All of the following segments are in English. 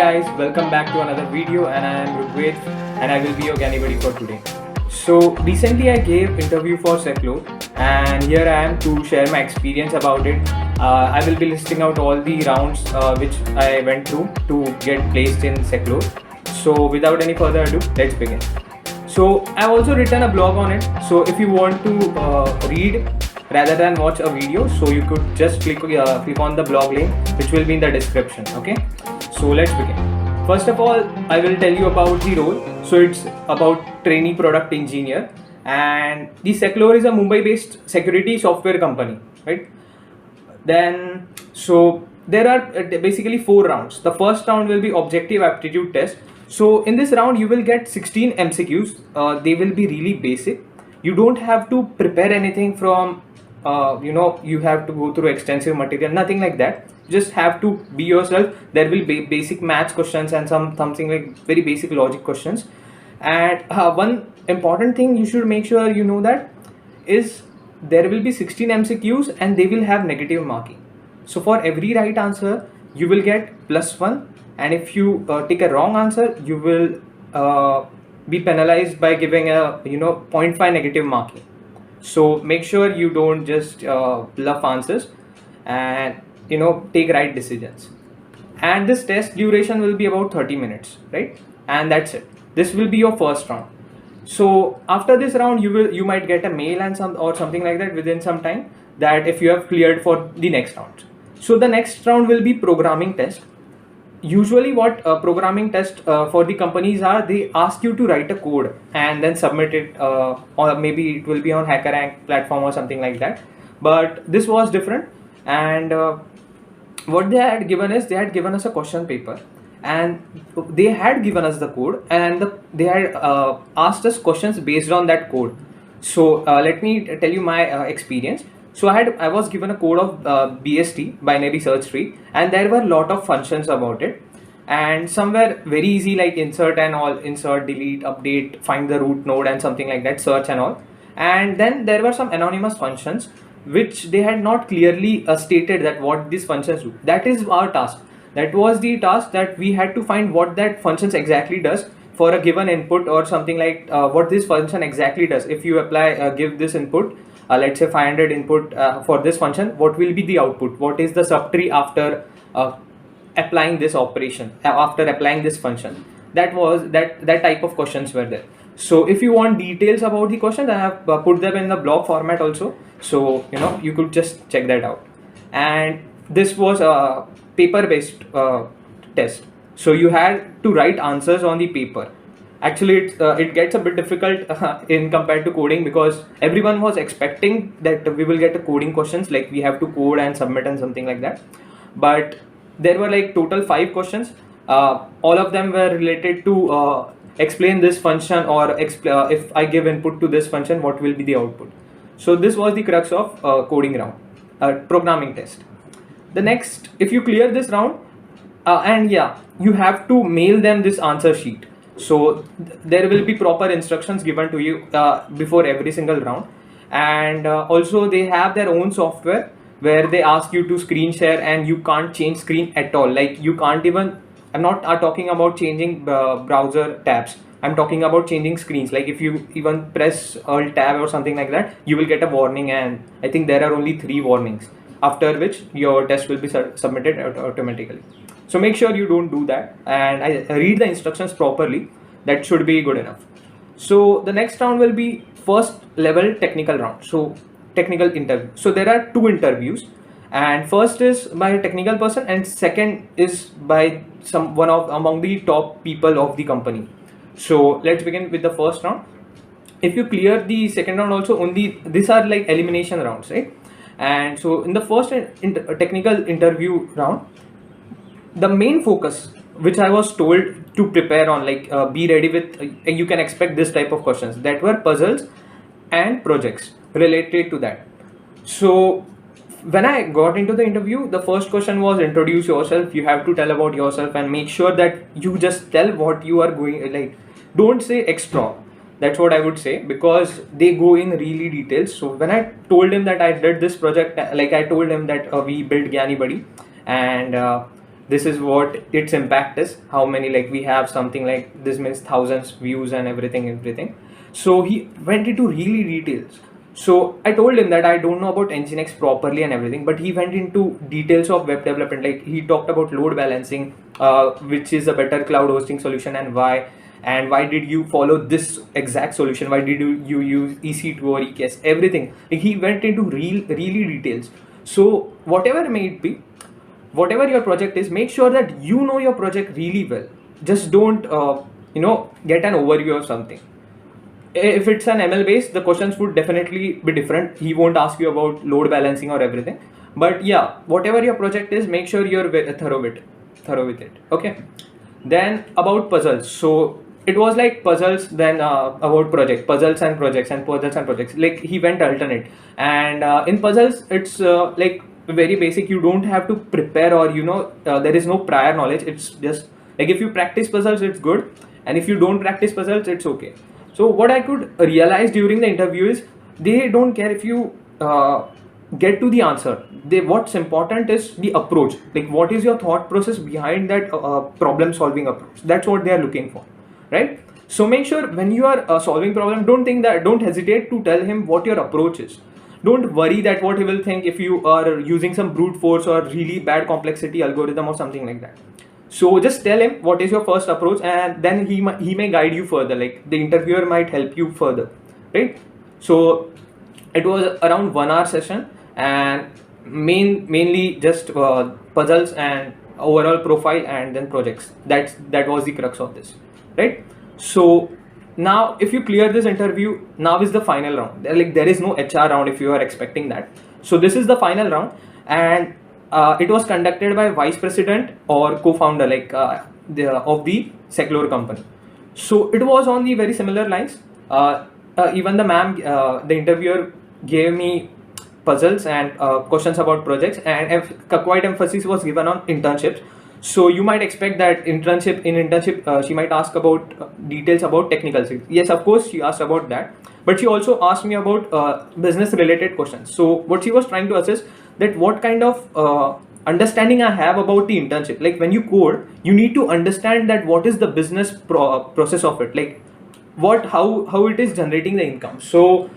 guys, welcome back to another video, and I am Rugved and I will be your Gyaani Buddy for today. So recently I gave interview for Seclore and here I am to share my experience about it. I will be listing out all the rounds which I went through to get placed in Seclore. So without any further ado, let's begin. So I've also written a blog on it. So if you want to read rather than watch a video, so you could just click on the blog link which will be in the description. Okay, so let's begin. First of all, I will tell you about the role. So it's about trainee product engineer, and the Seclore is a Mumbai-based security software company, right? Then so there are basically 4 rounds. The first round will be objective aptitude test. So in this round you will get 16 MCQs. They will be really basic. You don't have to prepare anything from you have to go through extensive material, nothing like that. Just have to be yourself. There will be basic maths questions and something like very basic logic questions. And one important thing you should make sure you know that is there will be 16 MCQs and they will have negative marking. So for every right answer you will get +1, and if you take a wrong answer you will be penalized by giving a 0.5 negative marking. So make sure you don't just bluff answers and take right decisions. And this test duration will be about 30 minutes, right? And that's it. This will be your first round. So after this round you might get a mail and something like that within some time, that if you have cleared for the next round. So the next round will be programming test. Usually what programming test for the companies are, they ask you to write a code and then submit it, or maybe it will be on HackerRank platform or something like that. But this was different, and what they had given is they had given us a question paper and they had given us the code, and they had asked us questions based on that code. So let me tell you my experience. So I was given a code of BST, binary search tree, and there were a lot of functions about it, and some were very easy like insert and all, insert, delete, update, find the root node and something like that, search and all. And then there were some anonymous functions which they had not clearly stated that what these functions do. That is our task. That was the task, that we had to find what that functions exactly does for a given input, or something like what this function exactly does. If you apply give this input, let's say 500 input for this function, what will be the output? What is the subtree after applying this operation, after applying this function? That was that type of questions were there. So if you want details about the questions, I have put them in the blog format also, so you could just check that out. And this was a paper based test, so you had to write answers on the paper. Actually it gets a bit difficult in compared to coding, because everyone was expecting that we will get a coding questions, like we have to code and submit and something like that. But there were like total 5 questions. All of them were related to explain this function, or if I give input to this function, what will be the output. So this was the crux of coding round, programming test. The next, if you clear this round, and yeah, you have to mail them this answer sheet. So there will be proper instructions given to you before every single round. And also they have their own software where they ask you to screen share, and you can't change screen at all. Like you can't even, I'm not talking about changing browser tabs, I'm talking about changing screens. Like if you even press alt tab or something like that, you will get a warning, and I think there are only 3 warnings, after which your test will be submitted automatically. So make sure you don't do that, and I read the instructions properly. That should be good enough. So the next round will be first level technical round, so technical interview. So there are 2 interviews, and first is by a technical person and second is by one of among the top people of the company. So let's begin with the first round. If you clear the second round also, only these are like elimination rounds, right? And so in the first technical interview round, the main focus which I was told to prepare on, like be ready with, you can expect this type of questions, that were puzzles and projects related to that. So when I got into the interview, the first question was introduce yourself. You have to tell about yourself and make sure that you just tell what you are going, like don't say extra. That's what I would say, because they go in really details. So when I told him that I did this project, like I told him that we built Gyaani Buddy, and this is what its impact is, how many, like we have something like this means thousands views and everything. So he went into really details. So I told him that I don't know about Nginx properly and everything, but he went into details of web development. Like he talked about load balancing, which is a better cloud hosting solution, and why did you follow this exact solution, why did you use EC2 or EKS, everything. Like he went into really details. So whatever it may be, whatever your project is, make sure that you know your project really well. Just don't get an overview of something. If it's an ML based, the questions would definitely be different. He won't ask you about load balancing or everything. But yeah, whatever your project is, make sure you're thorough with it. Okay. Then about puzzles. So it was like puzzles, then about puzzles and projects. Like he went alternate. And in puzzles, it's like very basic. You don't have to prepare, or there is no prior knowledge. It's just like if you practice puzzles, it's good. And if you don't practice puzzles, it's okay. So what I could realize during the interview is they don't care if you get to the answer. What's important is the approach. Like what is your thought process behind that problem solving approach? That's what they are looking for, right? So make sure when you are solving problem, don't hesitate to tell him what your approach is. Don't worry that what he will think if you are using some brute force or really bad complexity algorithm or something like that. So just tell him what is your first approach, and then he may guide you further. Like the interviewer might help you further, right? So it was around 1 hour session, and mainly just puzzles and overall profile and then projects. That was the crux of this, right? So now if you clear this interview, now is the final round. Like there is no HR round if you are expecting that. So this is the final round, and it was conducted by vice president or co-founder of the Seclore company. So it was on the very similar lines. Even the interviewer gave me puzzles and questions about projects, and quite emphasis was given on internships. So you might expect that internship she might ask about details about technical skills. Yes, of course she asked about that, but she also asked me about business related questions. So what she was trying to assess that what kind of understanding I have about the internship. Like when you code, you need to understand that what is the business process of it, like how it is generating the income. So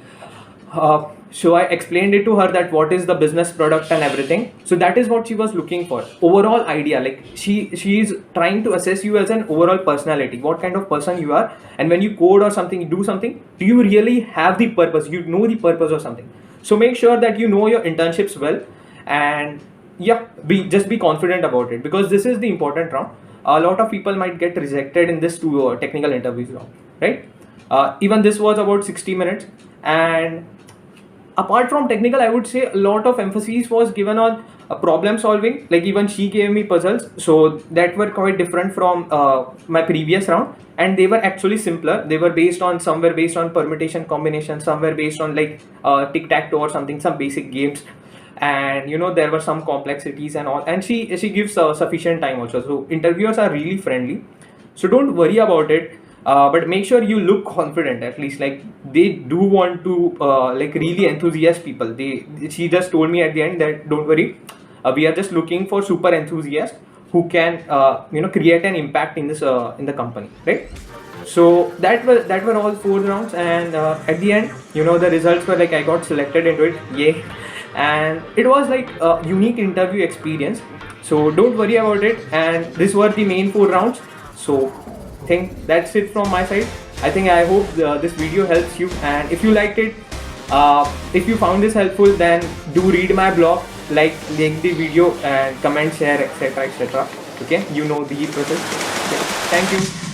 I explained it to her that what is the business product and everything. So that is what she was looking for, overall idea. Like she is trying to assess you as an overall personality, what kind of person you are, and when you code or something, you do something, do you really have the purpose, you know the purpose of something. So make sure that you know your internships well, and yeah, just be confident about it, because this is the important round. A lot of people might get rejected in this two technical interviews round, right? Even this was about 60 minutes, and apart from technical, I would say a lot of emphasis was given on problem solving. Like even she gave me puzzles, so that were quite different from my previous round, and they were actually simpler. They were somewhere based on permutation combination, somewhere based on like tic-tac-toe or something, some basic games. And there were some complexities and all, and she gives sufficient time also. So interviewers are really friendly, so don't worry about it. But make sure you look confident, at least. Like they do want to like really enthusiast people. She just told me at the end that don't worry, we are just looking for super enthusiasts who can create an impact in this in the company, right? So that were all 4 rounds, and at the end, the results were like I got selected into it. Yay. And it was like a unique interview experience. So don't worry about it. And these were the main 4 rounds. So I think that's it from my side. I hope this video helps you, and if you liked it, if you found this helpful, then do read my blog, like the video and comment, share, etc. Okay, you know the process. Okay. Thank you.